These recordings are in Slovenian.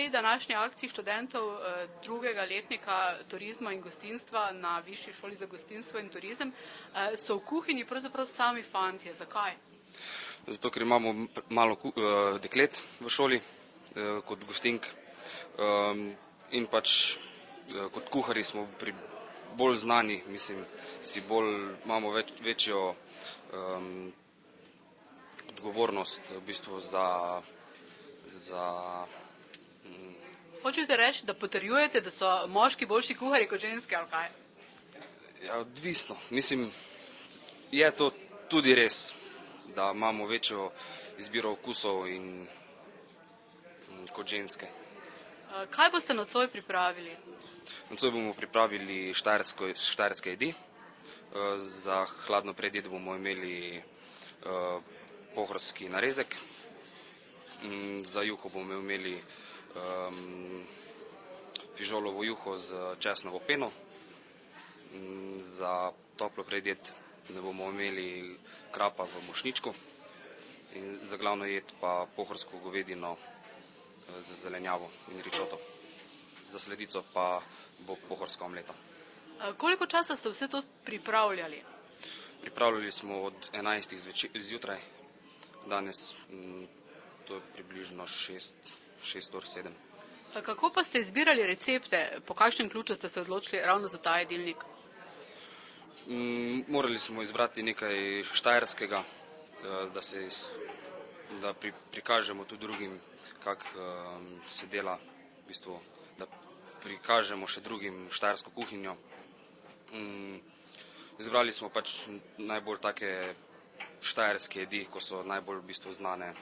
tej današnji akciji študentov drugega letnika turizma in gostinstva na Višji šoli za gostinstvo in turizem so v kuhinji pravzaprav sami fantje. Zakaj? Zato, ker imamo malo deklet v šoli kot gostink in pač kot kuharji smo bolj znani, mislim, imamo večjo odgovornost v bistvu za Hočete reči, da potrjujete, da so moški boljši kuharji kot ženske, ali kaj? Ja, odvisno. Mislim, je to tudi res, da imamo večjo izbiro okusov in kot ženske. Kaj boste nocoj pripravili? Nocoj bomo pripravili štajerske jedi. Za hladno predjed bomo imeli pohorski narezek. Za juho bomo imeli fižolovo juho z česnovo peno. Za toplo predjed bomo imeli krapa v mošnjičku. In za glavno jed pa pohorsko govedino z zelenjavo in ričoto. Za sledico pa bo pohorska omleta. Koliko časa ste vse to pripravljali? Pripravljali smo od 11. zjutraj, danes to je približno 6:07. Kako pa ste izbirali recepte? Po kakšnem ključu ste se odločili ravno za ta jedilnik? Morali smo izbrati nekaj štajerskega, da prikažemo tudi drugim, kako se dela, v bistvu, da prikažemo še drugim štajersko kuhinjo. Izbrali smo pač najbolj take štajerske jedi, ko so najbolj v bistvu znane.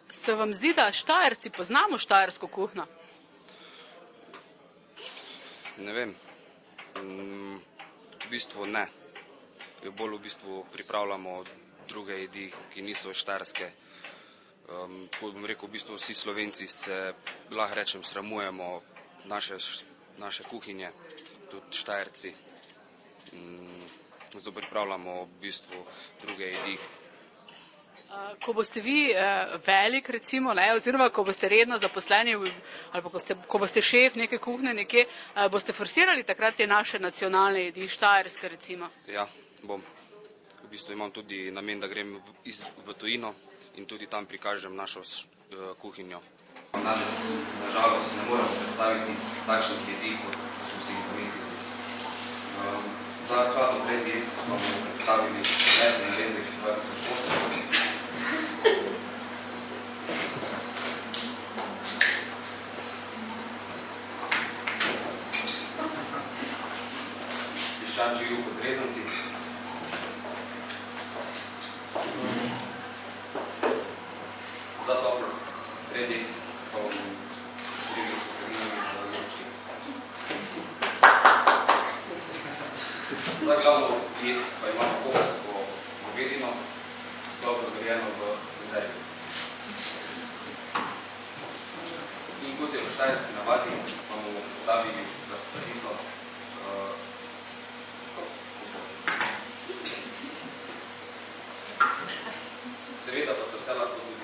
Se vam zdi, da Štajerci poznamo štajersko kuhnjo? Ne vem. V bistvu ne. Bolj v bistvu pripravljamo druge jedi, ki niso štajerske. Bom rekel, v bistvu vsi Slovenci se, lahko rečem, sramujemo naše kuhinje, tudi Štajerci. Zato pripravljamo v bistvu druge jedi. Ko boste vi velik, recimo, oziroma ko boste redno zaposleni ali ko boste šef neke kuhne nekje, boste forsirali takrat te naše nacionalne jedi, štajerske recimo? Ja, bom. V bistvu imam tudi namen, da grem v tujino in tudi tam prikažem našo kuhinjo. Danes, nažalost, ne moremo predstaviti takšnih jedi, kot smo si jih zamislili. Za hladno predjed bomo predstavili mesni narezek 2008. Piščančji juho z rezanci. Za toplo predjed pa bomo sredili s posedinami z jurčki. Za glavno jed pa imamo pohorsko govedino, dobro zorjeno v rezervi. In kot je v štajerski navadi, pa bomo predstavili za sladico seveda pa se vse lahko tudi